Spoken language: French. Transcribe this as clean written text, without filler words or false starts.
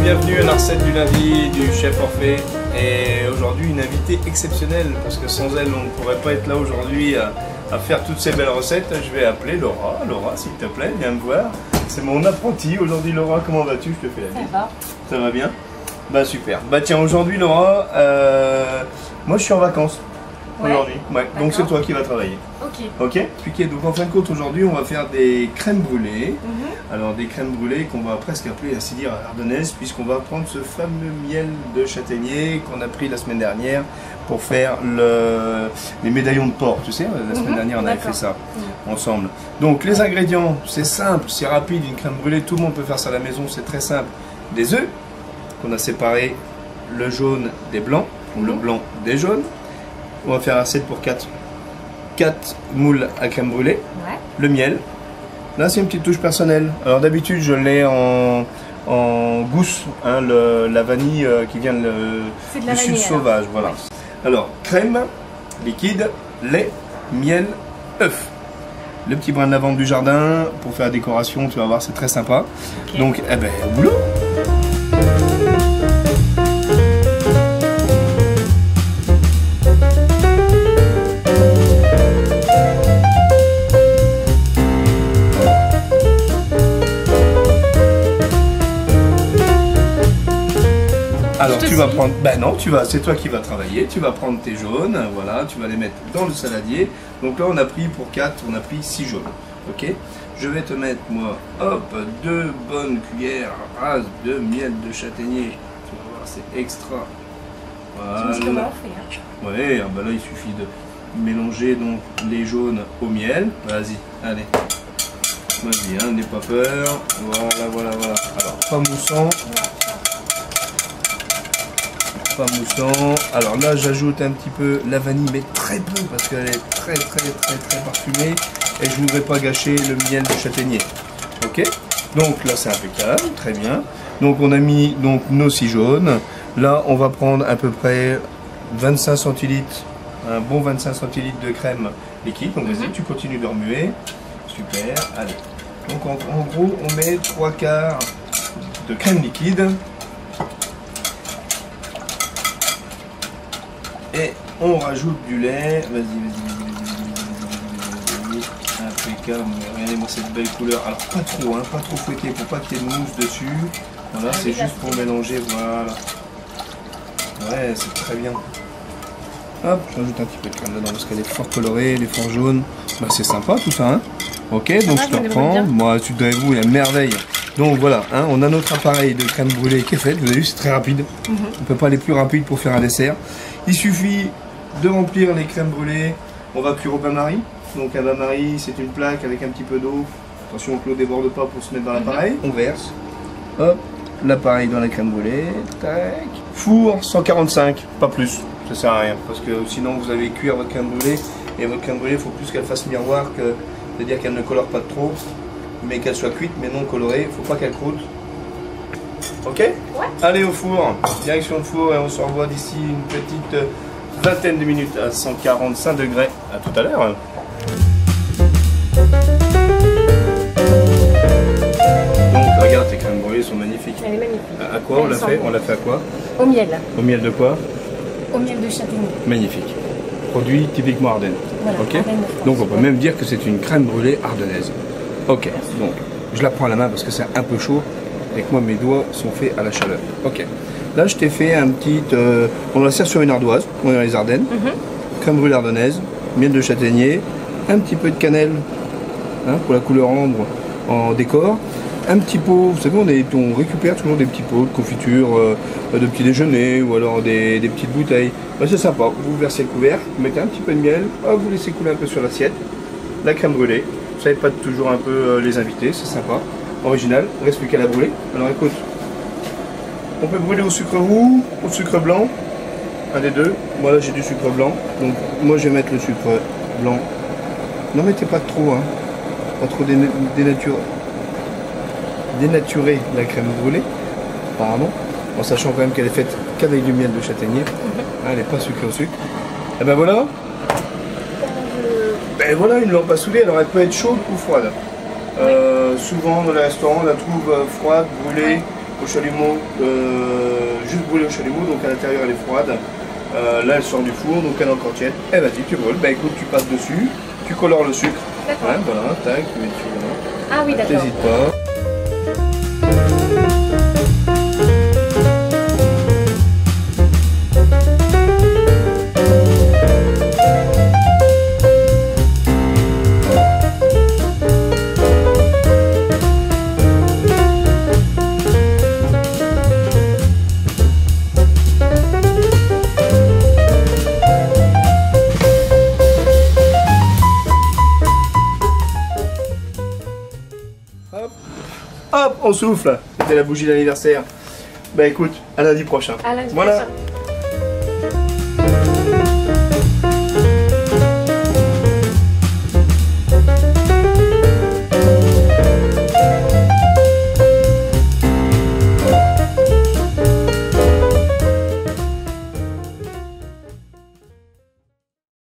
Bienvenue à la recette du lundi du chef Orphée, et aujourd'hui une invitée exceptionnelle parce que sans elle on ne pourrait pas être là aujourd'hui à faire toutes ces belles recettes. Je vais appeler Laura. Laura, s'il te plaît, viens me voir. C'est mon apprenti aujourd'hui. Laura, comment vas-tu? Je te fais la bise. Ça va. Ça va bien? Bah super. Bah tiens, aujourd'hui Laura, moi je suis en vacances. Aujourd'hui, ouais. Donc c'est toi qui vas travailler. Ok. Donc en fin de compte, aujourd'hui, on va faire des crèmes brûlées. Alors des crèmes brûlées qu'on va presque appeler, ainsi dire, ardennaises, puisqu'on va prendre ce fameux miel de châtaignier qu'on a pris la semaine dernière pour faire les médaillons de porc. Tu sais, la semaine dernière, on avait fait ça ensemble. Donc les ingrédients, c'est simple, c'est rapide. Une crème brûlée, tout le monde peut faire ça à la maison, c'est très simple. Des œufs qu'on a séparés, le jaune des blancs, ou le blanc des jaunes. On va faire un 7 pour 4 moules à crème brûlée, le miel. Là c'est une petite touche personnelle. Alors d'habitude je l'ai en gousse, hein, la vanille qui vient du sud sauvage. Voilà. Alors crème, liquide, lait, miel, œuf. Le petit brin de lavande du jardin pour faire la décoration, tu vas voir, c'est très sympa. Donc eh ben, au boulot. Alors tu vas prendre, ben non, c'est toi qui vas travailler, tu vas prendre tes jaunes, voilà, tu vas les mettre dans le saladier. Donc là on a pris pour 4, on a pris 6 jaunes, ok. Je vais te mettre moi, hop, 2 bonnes cuillères rases de miel de châtaignier. Tu vas voir, c'est extra. Voilà. C'est comment on fait, hein. Ouais, ben là il suffit de mélanger donc les jaunes au miel. Vas-y, allez. Vas-y, hein, n'aie pas peur. Voilà. Alors, pas moussant. Pas moussant. Alors là j'ajoute un petit peu la vanille, mais très peu parce qu'elle est très parfumée et je voudrais pas gâcher le miel de châtaignier. Ok, donc là c'est impeccable, très bien. Donc on a mis donc nos 6 jaunes. Là on va prendre à peu près 25 centilitres, un bon 25 centilitres de crème liquide. Donc vas-y, tu continues de remuer. Super, allez. Donc en gros on met 3/4 de crème liquide. Et on rajoute du lait, vas-y, impeccable, regardez-moi cette belle couleur, alors pas trop, hein, pas trop fouetté pour pas qu'il y ait de mousse dessus, voilà, c'est juste pour mélanger, voilà, ouais, c'est très bien. Hop, j'ajoute un petit peu de crème dedans parce qu'elle est fort colorée, elle est fort jaune, bah c'est sympa tout ça, hein. Ok, donc je te reprends, moi tu devrais vous, la merveille. Donc voilà, hein, on a notre appareil de crème brûlée qui est fait, vous avez vu, c'est très rapide, on ne peut pas aller plus rapide pour faire un dessert. Il suffit de remplir les crèmes brûlées. On va cuire au bain-marie. Donc un bain-marie, c'est une plaque avec un petit peu d'eau. Attention que l'eau ne déborde pas pour se mettre dans l'appareil. On verse. Hop, l'appareil dans la crème brûlée. Tac. Four 145, pas plus. Ça sert à rien parce que sinon vous allez cuire votre crème brûlée et votre crème brûlée, il faut plus qu'elle fasse miroir, c'est-à-dire qu'elle ne colore pas trop, mais qu'elle soit cuite mais non colorée. Il ne faut pas qu'elle croûte. Ok? Ouais. Allez au four, direction le four et on se revoit d'ici une petite vingtaine de minutes à 145 degrés. À tout à l'heure. Donc regarde, tes crèmes brûlées sont magnifiques. Elle est magnifique. À quoi on l'a fait? On l'a fait à quoi? Au miel. Au miel de quoi? Au miel de châtaignier. Magnifique. Produit typiquement ardennes. Voilà, ok. Donc on peut même dire que c'est une crème brûlée ardennaise. Ok. Donc je la prends à la main parce que c'est un peu chaud. Et que moi mes doigts sont faits à la chaleur. Ok. Là je t'ai fait un petit... on la sert sur une ardoise, on est dans les Ardennes. Crème brûlée ardennaise, miel de châtaignier, un petit peu de cannelle, hein, pour la couleur ambre en décor. Un petit pot, vous savez, on récupère toujours des petits pots de confiture, de petit déjeuner ou alors des petites bouteilles. Ben, c'est sympa, vous versez le couvercle, vous mettez un petit peu de miel, hop, vous laissez couler un peu sur l'assiette. La crème brûlée, ça épate toujours un peu les invités, c'est sympa. Original, il ne reste plus qu'à la brûler. Alors écoute, on peut brûler au sucre roux, au sucre blanc, un des deux. Moi là j'ai du sucre blanc, donc moi je vais mettre le sucre blanc. N'en mettez pas trop, hein, pas trop dénaturé. dénaturer la crème brûlée, apparemment, en sachant quand même qu'elle est faite qu'avec du miel de châtaignier. Elle n'est pas sucrée au sucre. Et ben voilà. Ben voilà une lampe à souder, alors elle peut être chaude ou froide. Souvent dans les restaurants on la trouve froide, brûlée au chalumeau, juste brûlée au chalumeau, donc à l'intérieur elle est froide. Là elle sort du four, donc elle est encore tiède. Et vas-y tu brûles, ben écoute tu passes dessus, tu colores le sucre. D'accord. Ouais, voilà, tac, tu mets dessus, voilà. Ah oui d'accord. T'hésites pas. Hop, hop, on souffle. C'était la bougie d'anniversaire. Bah écoute, à lundi prochain. À lundi voilà. prochain.